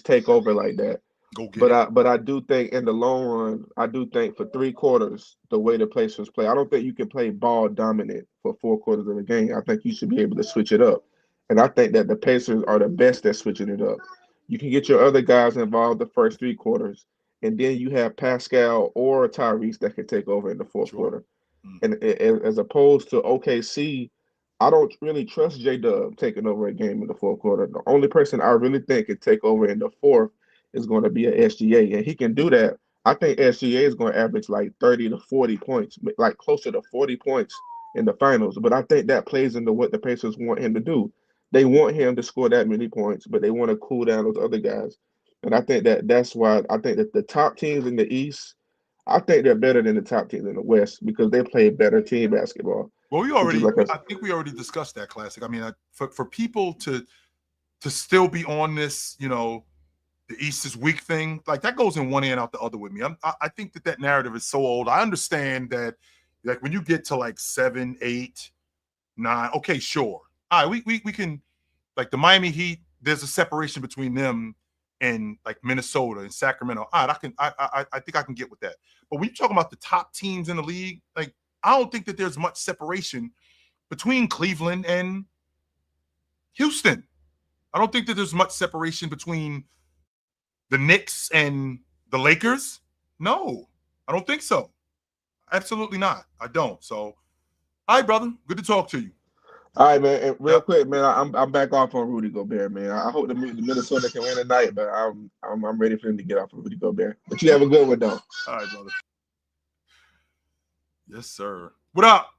take over like that. go get But it. I do think in the long run, I do think for 3 quarters, the way the Pacers play, I don't think you can play ball dominant for 4 quarters of the game. I think you should be able to switch it up. And I think that the Pacers are the best at switching it up. You can get your other guys involved the first 3 quarters, and then you have Pascal or Tyrese that can take over in the fourth Sure. quarter. And as opposed to OKC, I don't really trust J Dub taking over a game in the fourth quarter. The only person I really think can take over in the fourth is going to be an SGA, and he can do that. I think SGA is going to average like 30 to 40 points, like closer to 40 points in the finals. But I think that plays into what the Pacers want him to do. They want him to score that many points, but they want to cool down those other guys. And I think that's why I think that the top teams in the East, I think they're better than the top teams in the West because they play better team basketball. Well, Which is like I think we already discussed that, Classic. I mean, for people to still be on this, the East is weak thing, like that goes in one ear and out the other with me. I think that narrative is so old. I understand that, like when you get to like 7, 8, 9, okay, sure. All right, we can, like the Miami Heat. There's a separation between them and like Minnesota and Sacramento. All right, I think I can get with that. But when you're talking about the top teams in the league, like I don't think that there's much separation between Cleveland and Houston. I don't think that there's much separation between the Knicks and the Lakers. No, I don't think so. Absolutely not. I don't. So, all right, brother. Good to talk to you. All right, man. And real quick, man. I'm back off on Rudy Gobert, man. I hope the Minnesota can win tonight, but I'm ready for him to get off of Rudy Gobert. But you have a good one, though. All right, brother. Yes, sir. What up?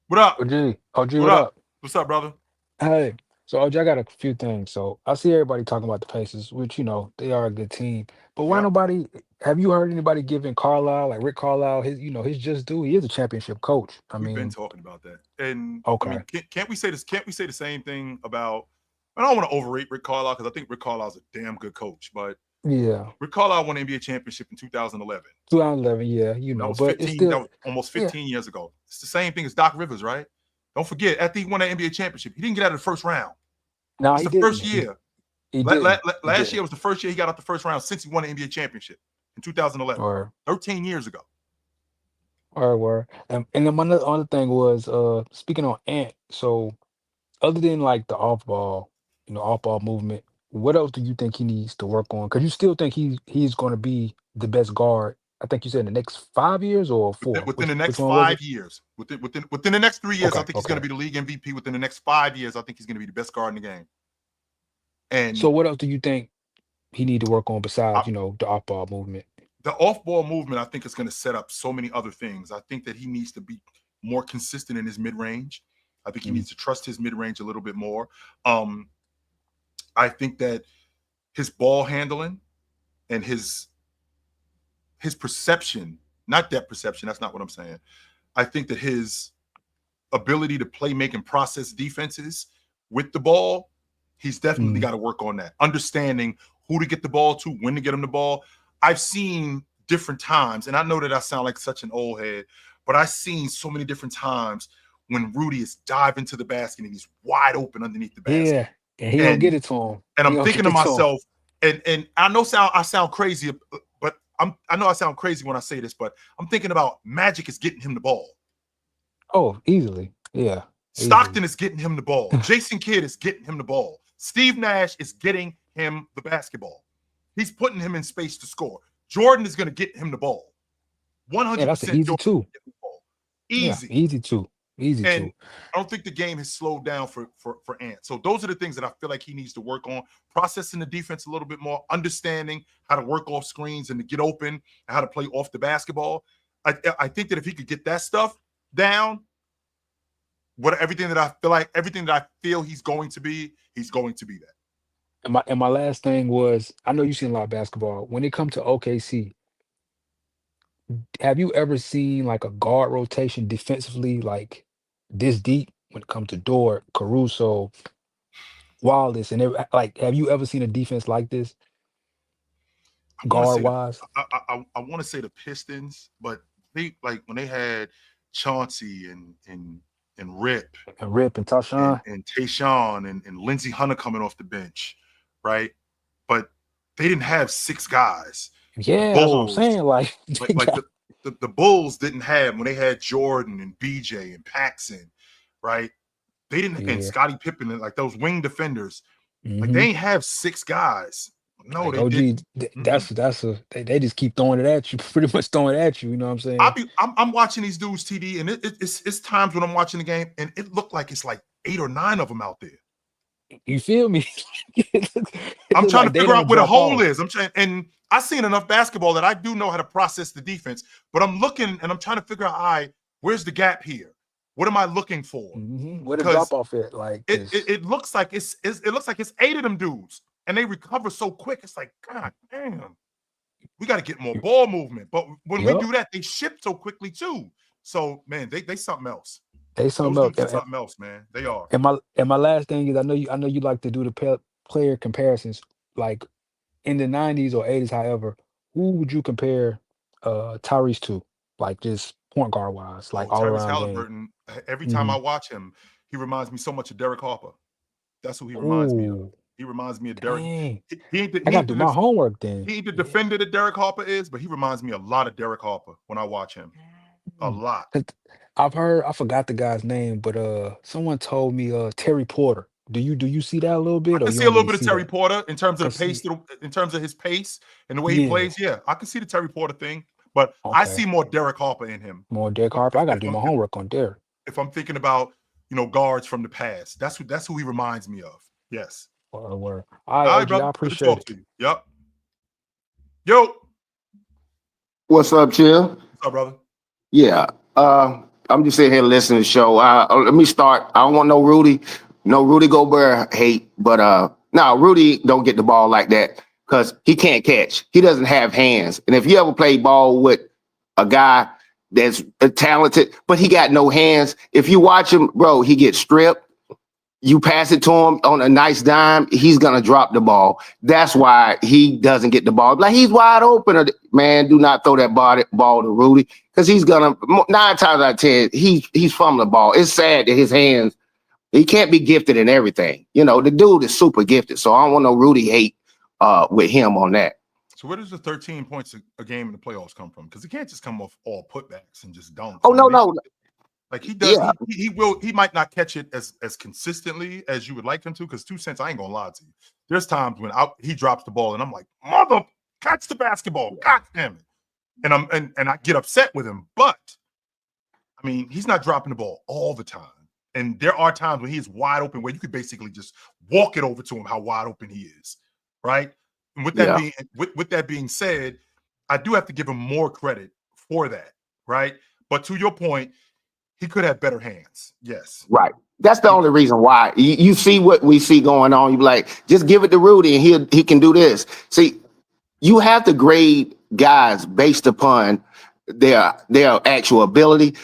What up? OG, what up? What's up, brother? Hey, so OG, I got a few things. So I see everybody talking about the Pacers, which they are a good team. But why nobody? Have you heard anybody giving Carlisle, like Rick Carlisle, his just due? He is a championship coach. We've been talking about that, and okay. I mean, can't we say this? Can't we say the same thing about? I don't want to overrate Rick Carlisle because I think Rick Carlisle's a damn good coach, but yeah, Rick Carlisle won an NBA championship in 2011. 2011, yeah, that was but 15, it's still that was almost 15 years ago. It's the same thing as Doc Rivers, right? Don't forget, after he won that NBA championship, he didn't get out of the first round. No, it's the first year. He last year was the first year he got out the first round since he won the NBA championship in 2011. 13 years ago. Word. And then my other thing was speaking on Ant. So other than like the off ball movement, what else do you think he needs to work on? Because you still think he's going to be the best guard. I think you said in the next 5 years or 4. Within the next 5 years. Within the next 3 years, I think he's going to be the league MVP. Within the next 5 years, I think he's going to be the best guard in the game. And so, what else do you think he need to work on besides the off ball movement? The off ball movement, I think, is going to set up so many other things. I think that he needs to be more consistent in his mid range. I think he needs to trust his mid range a little bit more. I think that his ball handling and his perception, not depth perception, that's not what I'm saying. I think that his ability to play, make, and process defenses with the ball, he's definitely got to work on that. Understanding who to get the ball to, when to get him the ball. I've seen different times, and I know that I sound like such an old head, but I've seen so many different times when Rudy is diving to the basket and he's wide open underneath the basket. Yeah, and he don't get it to him. And I'm thinking to myself, and I know I sound crazy, but I know I sound crazy when I say this, but I'm thinking about Magic is getting him the ball. Oh, easily. Yeah. Stockton is getting him the ball. Jason Kidd is getting him the ball. Steve Nash is getting him the basketball. He's putting him in space to score. Jordan is going to get him the ball. 100%. Yeah, that's an easy two. Easy. Yeah, easy two. Easy and two. I don't think the game has slowed down for Ant. So those are the things that I feel like he needs to work on. Processing the defense a little bit more, understanding how to work off screens and to get open, and how to play off the basketball. I think that if he could get that stuff down, everything that I feel he's going to be that. And my last thing was, I know you've seen a lot of basketball. When it comes to OKC, have you ever seen like a guard rotation defensively like this deep when it comes to Dort, Caruso, Wallace, and like have you ever seen a defense like this? Guard wise, I want to say the Pistons, but they like when they had Chauncey and Rip and Tayshaun and Tayshaun and Lindsey Hunter coming off the bench, right? But they didn't have 6 guys. Yeah, that's what I'm saying. Like the Bulls didn't have when they had Jordan and BJ and Paxson, right? They didn't and Scottie Pippen and like those wing defenders. Like they ain't have 6 guys. No, like, they didn't. They just keep throwing it at you, pretty much throwing it at you. You know what I'm saying? I'm watching these dudes, TD, and it's times when I'm watching the game, and it looked like it's like 8 or 9 of them out there. You feel me? It I'm look trying to like they figure don't out where the drop hole off. is. I'm trying, and I've seen enough basketball that I do know how to process the defense. But I'm looking and I'm trying to figure out, all right, where's the gap here? What am I looking for? Where the Because drop off at? Like, it, cause it, it looks like it looks like it's 8 of them dudes, and they recover so quick. It's like, God damn, we got to get more ball movement. But when we yep, do that, they ship so quickly too. So man, they something else. they Those something else. dudes are something else, man. They are. And my last thing is, I know you like to do the player comparisons. Like in the '90s or '80s, however, who would you compare Tyrese to? Like just point guard wise, like Oh, all Tyrese around game. Halliburton. Every time Hmm. I watch him, he reminds me so much of Derek Harper. That's who he reminds me of. Oh, He reminds me of Derek. dang! He ain't the, I he got to ain't do the, my homework then. he ain't the Yeah. defender that Derek Harper is, but he reminds me a lot of Derek Harper when I watch him. A Mm. lot. 'Cause I forgot the guy's name, but someone told me Terry Porter. Do you see that a little I bit, or can you see a don't little really bit of see Terry that? Porter in terms of the Cause pace, see, in terms of his pace and the way he yeah, plays. Yeah, I can see the Terry Porter thing, but I okay. see more Derek Harper in him. More Derek If, Harper. if, I got to if do I'm my homework on Derek. if I'm thinking about guards from the past, that's who he reminds me of. Yes. Word. All right, All right, OG, brother. I Good to appreciate talk it. to you. Yep. Yo. What's What's up, Chill? up, brother? Yeah. I'm just sitting here listening to the show. Let me start. I don't want no Rudy Gobert hate, but no, Rudy don't get the ball like that because he can't catch. He doesn't have hands. And if you ever play ball with a guy that's talented, but he got no hands, if you watch him, bro, he gets stripped. You pass it to him on a nice dime, he's gonna drop the ball. That's why he doesn't get the ball. Like he's wide open. Man, do not throw that ball to Rudy because he's gonna 9 times out of 10 he's from the ball. It's sad that his hands. He can't be gifted in everything. The dude is super gifted. So I don't want no Rudy hate with him on that. So where does the 13 points a game in the playoffs come from? Because it can't just come off all putbacks and just dunks. Oh I mean, no. like he does, Yeah. he might not catch it as consistently as you would like him to. Because 2 cents, I ain't gonna lie to you. There's times when he drops the ball and I'm like, mother, catch the basketball, god damn it, and I get upset with him. But I mean, he's not dropping the ball all the time, and there are times when he is wide open where you could basically just walk it over to him how wide open he is, right? And with that Yeah. being with that being said, I do have to give him more credit for that, right? But to your point, he could have better hands. Yes. Right. That's the He- only reason why. You see what we see going on. You be like, just give it to Rudy and he can do this. See, you have to grade guys based upon their actual ability.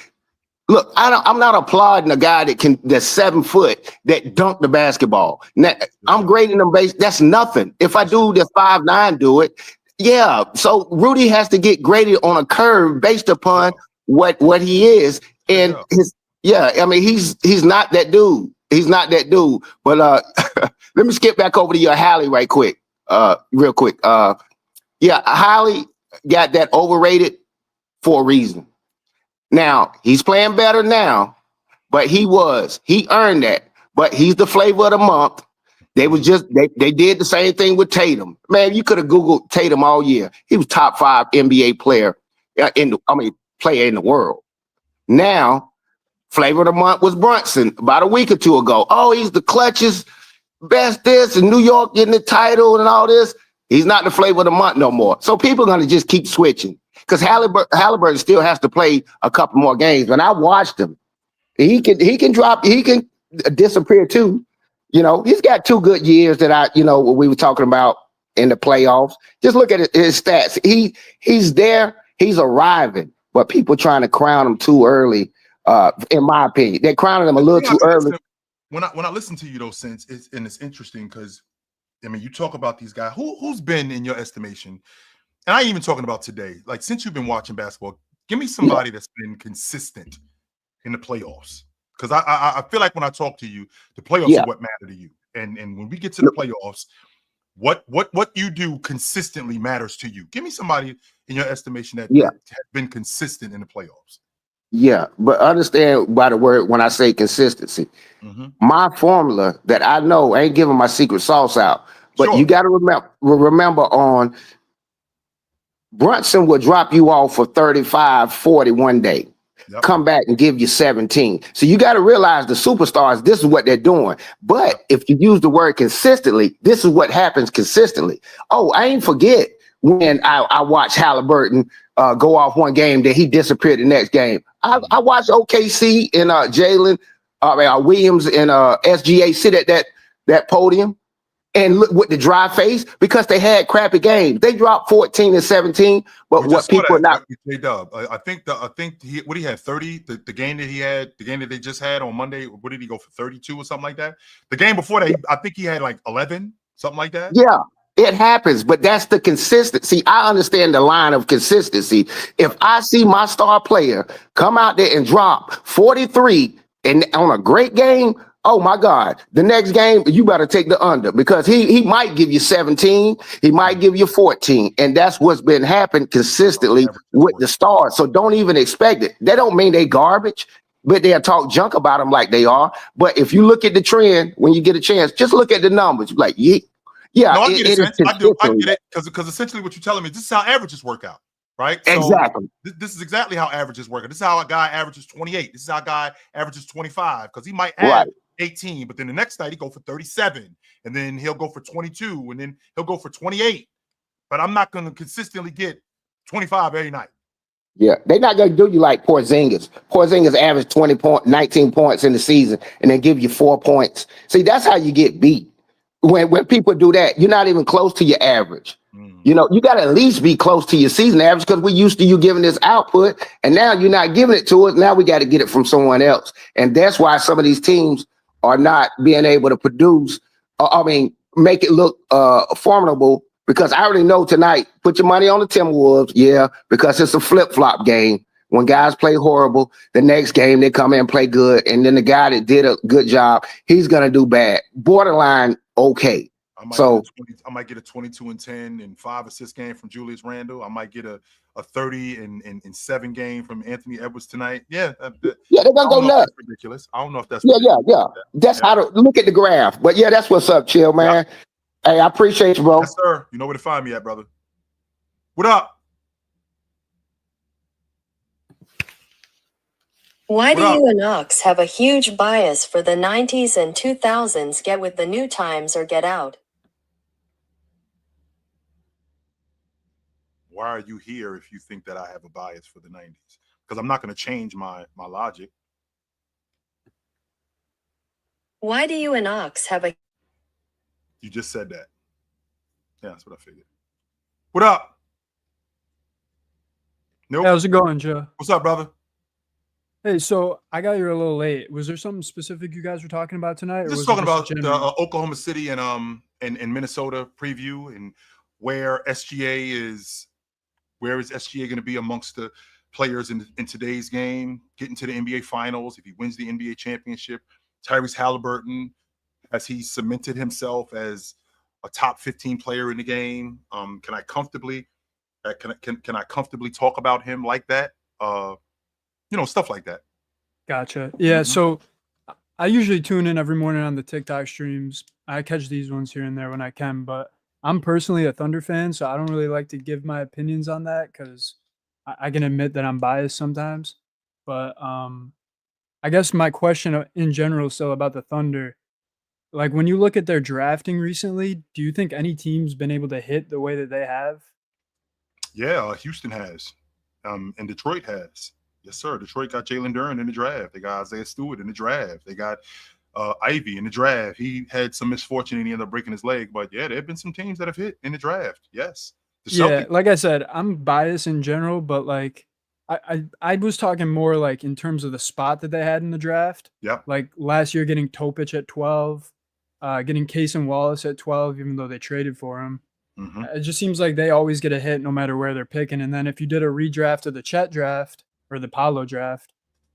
Look, I'm not applauding a guy that's 7 foot that dunked the basketball. Now, I'm grading them based. That's nothing. If I do the 5'9" do it, yeah. So Rudy has to get graded on a curve based upon what he is and his. Yeah, I mean he's not that dude. He's not that dude. But let me skip back over to your Hallie right quick. Real quick. Yeah, Hallie got that overrated for a reason. Now, he's playing better now, but he earned that. But he's the flavor of the month. They did the same thing with Tatum. Man, you could have Googled Tatum all year. He was top 5 NBA player player in the world. Now, flavor of the month was Brunson about a week or two ago. Oh, he's the clutchest, best this, and New York getting the title and all this. He's not the flavor of the month no more. So people are going to just keep switching because Halliburton still has to play a couple more games. When I watched him, he can disappear too. He's got 2 good years that we were talking about in the playoffs. Just look at his stats. He's there. He's arriving, but people trying to crown him too early. In my opinion, they're crowning him a little too early. When I listen to you, though, since it's interesting because I mean you talk about these guys. Who's been in your estimation, and I ain't even talking about today. Like since you've been watching basketball, give me somebody that's been consistent in the playoffs. Because I feel like when I talk to you, the playoffs are what matter to you. And when we get to the playoffs, what you do consistently matters to you. Give me somebody in your estimation that has been consistent in the playoffs. Yeah, but understand by the word when I say consistency. My formula that I know, I ain't giving my secret sauce out, but you got to remember on Brunson will drop you off for 35, 40 one day. come back and give you 17. So you got to realize the superstars, this is what they're doing. But if you use the word consistently, this is what happens consistently. Oh, I ain't forget when I watched Halliburton go off one game, that he disappeared the next game. I watched OKC and Jalen Williams and SGA sit at that podium and look with the dry face because they had crappy games. They dropped 14 and 17, but what people are not. J-Dub, I think he had 30. The game that they just had on Monday. What did he go for 32 or something like that? The game before that, I think he had like 11, something like that. Yeah. It happens, but that's the consistency. I understand the line of consistency. If I see my star player come out there and drop 43 and on a great game, oh my God, the next game, you better take the under because he might give you 17, he might give you 14. And that's what's been happening consistently with the stars. So don't even expect it. That don't mean they garbage, but they'll talk junk about them like they are. But if you look at the trend, when you get a chance, just look at the numbers. Like, yeah, no, I get it. I get it because essentially what you're telling me, this is how averages work out, right? Exactly. So this is exactly how averages work. This is how a guy averages 28. This is how a guy averages 25 because he might add 18, but then the next night he go for 37, and then he'll go for 22, and then he'll go for 28. But I'm not going to consistently get 25 every night. Yeah, they're not going to do you like Porzingis. Porzingis averaged 19 points in the season, and then give you 4 points. See, that's how you get beat. When people do that, you're not even close to your average. You know, you got to at least be close to your season average because we're used to you giving this output, and now you're not giving it to us. Now we got to get it from someone else. And that's why some of these teams are not being able to produce, make it look formidable because I already know tonight, put your money on the Timberwolves, because it's a flip-flop game. When guys play horrible, the next game they come in and play good, and then the guy that did a good job, he's going to do bad. Borderline okay. I might get a 22 and 10 and 5 assist game from Julius Randle. I might get a 30 and 7 game from Anthony Edwards tonight. Yeah, they're gonna go nuts. Ridiculous. I don't know if that's yeah. That's how to look at the graph. But yeah, that's what's up, chill, man. Hey, I appreciate you, bro. Yes, sir. You know where to find me at, brother. What up? Why do you and Ox have a huge bias for the 90s and 2000s? Get with the new times or get out. Why are you here if you think that I have a bias for the 90s? Because I'm not going to change my logic. Why do you and Ox have a... You just said that. Yeah, that's what I figured. What up? Nope. How's it going, Joe? What's up, brother? Hey, so I got here a little late. Was there something specific you guys were talking about tonight? Just talking about Oklahoma City and Minnesota preview and where SGA is. Where is SGA going to be amongst the players in today's game? Getting to the NBA Finals if he wins the NBA championship. Tyrese Halliburton, has he cemented himself as a top 15 player in the game? Can I comfortably talk about him like that? Stuff like that. Gotcha. Yeah. So I usually tune in every morning on the TikTok streams. I catch these ones here and there when I can, but I'm personally a Thunder fan, so I don't really like to give my opinions on that because I can admit that I'm biased sometimes. But I guess my question in general still about the Thunder, like when you look at their drafting recently, do you think any team's been able to hit the way that they have? Yeah, Houston has, and Detroit has. Yes, sir. Detroit got Jalen Duren in the draft. They got Isaiah Stewart in the draft. They got Ivy in the draft. He had some misfortune and he ended up breaking his leg. But yeah, there have been some teams that have hit in the draft. Yes. Yeah, like I said, I'm biased in general, but like I was talking more like in terms of the spot that they had in the draft. Yeah. Like last year getting Topic at 12, getting Case and Wallace at 12, even though they traded for him. Mm-hmm. It just seems like they always get a hit no matter where they're picking. And then if you did a redraft of the Chet draft or the Paolo draft,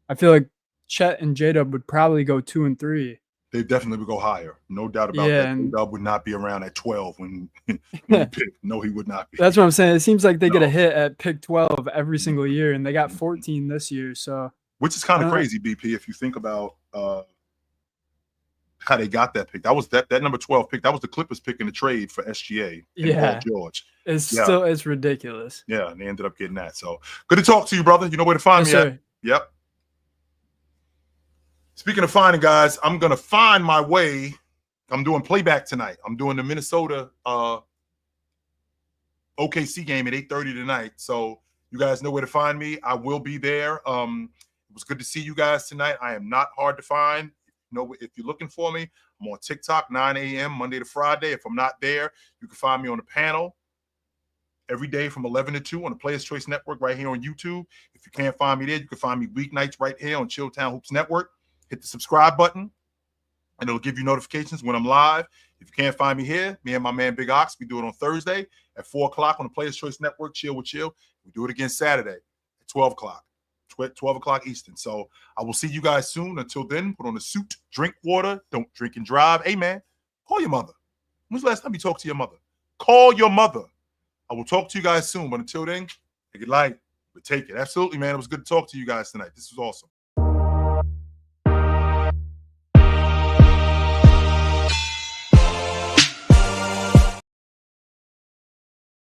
I feel like Chet and J-Dub would probably go 2 and 3. They definitely would go higher. No doubt about that. J-Dub would not be around at 12 when he picked. No, he would not be. That's what I'm saying. It seems like they get a hit at pick 12 every single year, and they got 14 this year. So, which is kind of crazy, BP, if you think about how they got that pick. That was that number 12 pick. That was the Clippers pick in the trade for SGA and Paul George. It's ridiculous. Yeah, and they ended up getting that. So good to talk to you, brother. You know where to find me at. Yep. Speaking of finding, guys, I'm going to find my way. I'm doing playback tonight. I'm doing the Minnesota OKC game at 8:30 tonight. So you guys know where to find me. I will be there. It was good to see you guys tonight. I am not hard to find. If you're looking for me, I'm on TikTok, 9 a.m., Monday to Friday. If I'm not there, you can find me on the panel every day from 11 to 2 on the Players Choice Network right here on YouTube. If you can't find me there, you can find me weeknights right here on Showdown Hoops Network. Hit the subscribe button, and it'll give you notifications when I'm live. If you can't find me here, me and my man Big Ox, we do it on Thursday at 4 o'clock on the Players Choice Network, Chill with Chill. We do it again Saturday at 12 o'clock. 12 o'clock Eastern. So I will see you guys soon. Until then, put on a suit, drink water, don't drink and drive. Hey, man, call your mother. When's the last time you talked to your mother? Call your mother. I will talk to you guys soon. But until then, take it light, but take it. Absolutely, man. It was good to talk to you guys tonight. This was awesome.